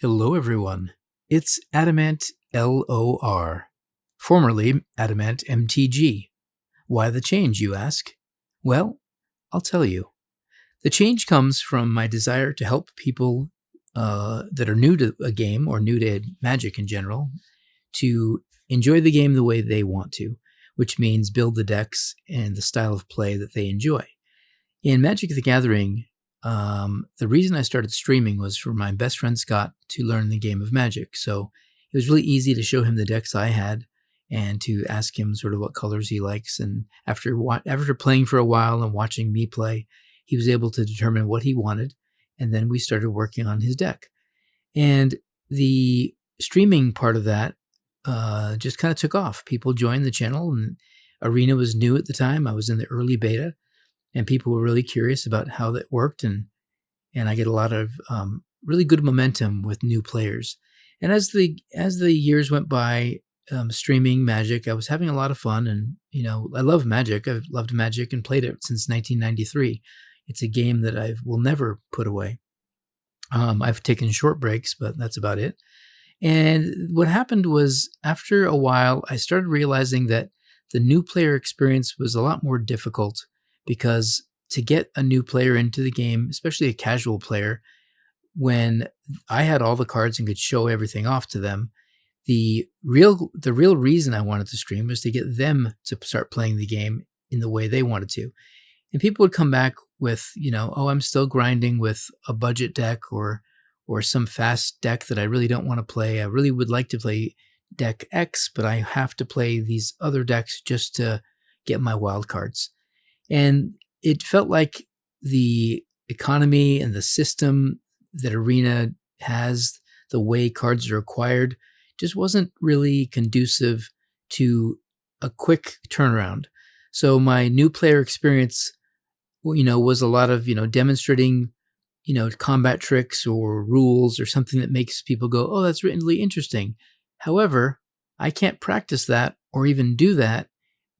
Hello, everyone. It's AdamAntLoR, formerly Adamant MTG. Why the change, you ask? Well, I'll tell you. The change comes from my desire to help people that are new to a game or new to Magic in general to enjoy the game the way they want to, which means build the decks and the style of play that they enjoy. In Magic the Gathering, the reason I started streaming was for my best friend Scott to learn the game of Magic. So it was really easy to show him the decks I had and to ask him sort of what colors he likes. And after playing for a while and watching me play, he was able to determine what he wanted. And then we started working on his deck. And the streaming part of that just kind of took off. People joined the channel, and Arena was new at the time. I was in the early beta, and people were really curious about how that worked. And I get a lot of really good momentum with new players. And as the years went by, streaming Magic, I was having a lot of fun. And, I love Magic. I've loved Magic and played it since 1993. It's a game that I will never put away. I've taken short breaks, but that's about it. And what happened was, after a while, I started realizing that the new player experience was a lot more difficult, because to get a new player into the game, especially a casual player, when I had all the cards and could show everything off to them, the real reason I wanted to stream was to get them to start playing the game in the way they wanted to. And people would come back with, I'm still grinding with a budget deck or some fast deck that I really don't want to play. I really would like to play deck X, but I have to play these other decks just to get my wild cards. And it felt like the economy and the system that Arena has, the way cards are acquired, just wasn't really conducive to a quick turnaround. So my new player experience, was a lot of, demonstrating, combat tricks or rules or something that makes people go, oh, that's really interesting. However, I can't practice that or even do that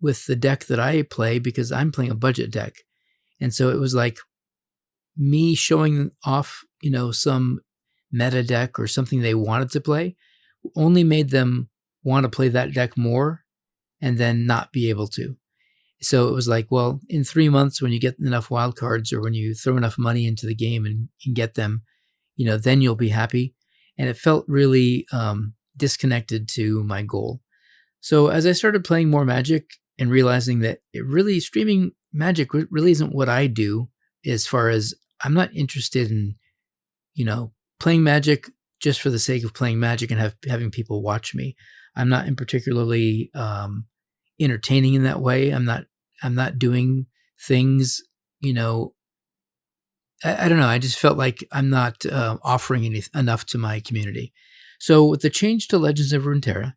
with the deck that I play, because I'm playing a budget deck. And so it was like me showing off, some meta deck or something they wanted to play only made them want to play that deck more and then not be able to. So it was like, well, in 3 months, when you get enough wild cards, or when you throw enough money into the game and get them, then you'll be happy. And it felt really disconnected to my goal. So as I started playing more Magic and realizing that streaming Magic really isn't what I do, as far as I'm not interested in, playing Magic just for the sake of playing Magic and having people watch me. I'm not in particularly entertaining in that way. I'm not doing things, I don't know. I just felt like I'm not offering enough to my community. So with the change to Legends of Runeterra,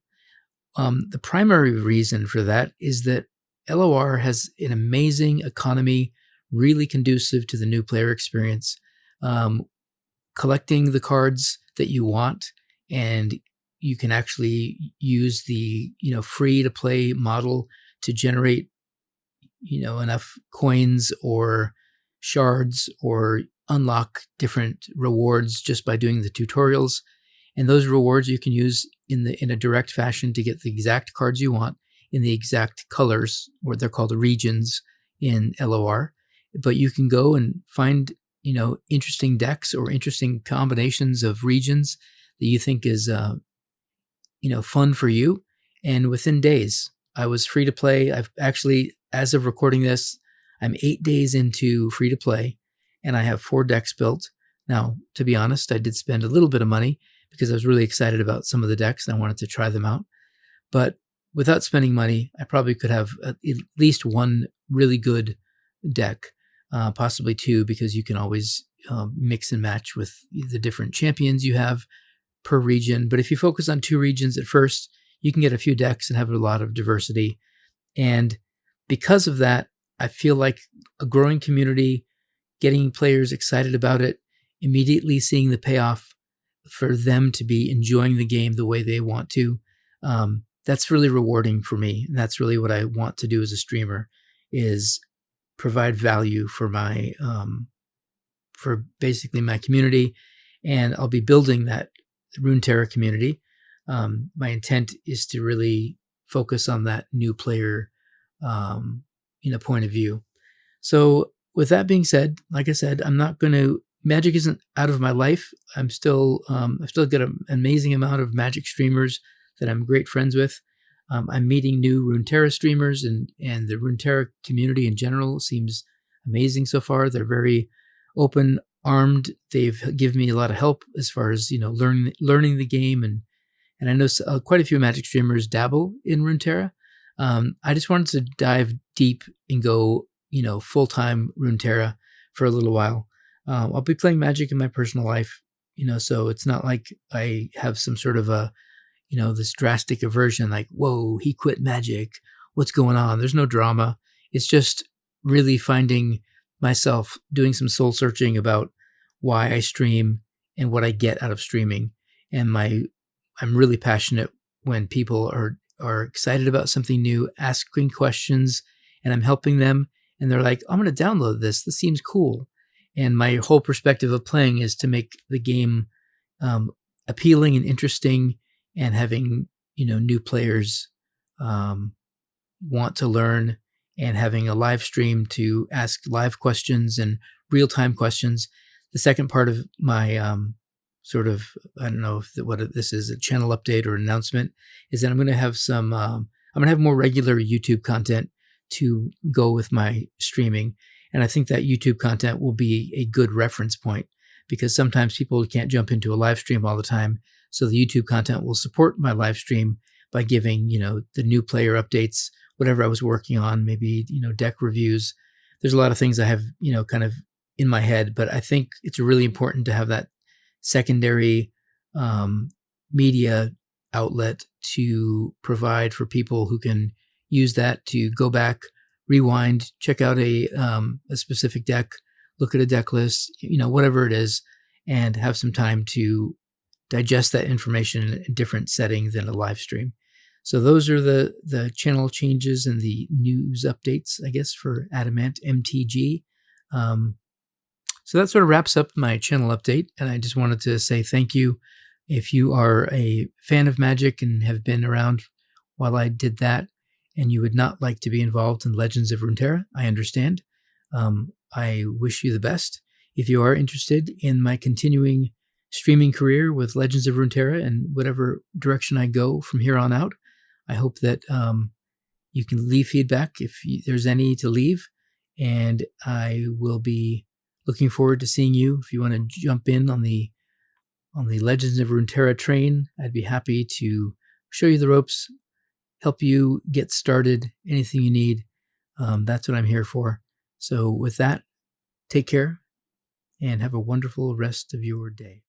the primary reason for that is that LOR has an amazing economy, really conducive to the new player experience. Collecting the cards that you want, and you can actually use the free to play model to generate enough coins or shards or unlock different rewards just by doing the tutorials. And those rewards you can use in a direct fashion to get the exact cards you want in the exact colors, or they're called regions in LOR. But you can go and find interesting decks or interesting combinations of regions that you think is fun for you. And within days, I was free to play. I've actually, as of recording this, I'm 8 days into free to play, and I have 4 decks built. Now, to be honest, I did spend a little bit of money because I was really excited about some of the decks and I wanted to try them out. But without spending money, I probably could have at least one really good deck, possibly 2, because you can always mix and match with the different champions you have per region. But if you focus on 2 regions at first, you can get a few decks and have a lot of diversity. And because of that, I feel like a growing community, getting players excited about it, immediately seeing the payoff for them to be enjoying the game the way they want to, that's really rewarding for me. And that's really what I want to do as a streamer, is provide value for my, for basically my community. And I'll be building that Runeterra community. My intent is to really focus on that new player, point of view. So with that being said, like I said, I'm not going to. Magic isn't out of my life. I've still got an amazing amount of Magic streamers that I'm great friends with. I'm meeting new Runeterra streamers, and the Runeterra community in general seems amazing so far. They're very open armed. They've given me a lot of help as far as learning the game, and I know quite a few Magic streamers dabble in Runeterra. I just wanted to dive deep and go full-time Runeterra for a little while. I'll be playing Magic in my personal life, so it's not like I have some sort of a this drastic aversion, like, whoa, he quit Magic, what's going on? There's no drama. It's just really finding myself, doing some soul searching about why I stream and what I get out of streaming. And I'm really passionate when people are excited about something new, asking questions, and I'm helping them, and they're like, I'm going to download this. This seems cool. And my whole perspective of playing is to make the game appealing and interesting, and having new players want to learn, and having a live stream to ask live questions and real-time questions. The second part of my I don't know what this is, a channel update or announcement, is that I'm going to have I'm going to have more regular YouTube content to go with my streaming. And I think that YouTube content will be a good reference point, because sometimes people can't jump into a live stream all the time. So the YouTube content will support my live stream by giving, the new player updates, whatever I was working on, maybe, deck reviews. There's a lot of things I have, kind of in my head, but I think it's really important to have that secondary media outlet to provide for people who can use that to go back, rewind, check out a specific deck, look at a deck list, whatever it is, and have some time to digest that information in different settings than a live stream. So those are the channel changes and the news updates, I guess, for Adamant MTG. So that sort of wraps up my channel update, and I just wanted to say thank you. If you are a fan of Magic and have been around while I did that, and you would not like to be involved in Legends of Runeterra, I understand. I wish you the best. If you are interested in my continuing streaming career with Legends of Runeterra and whatever direction I go from here on out, I hope that you can leave feedback if there's any to leave, and I will be looking forward to seeing you. If you want to jump in on the Legends of Runeterra train, I'd be happy to show you the ropes, help you get started, anything you need. That's what I'm here for. So with that, take care and have a wonderful rest of your day.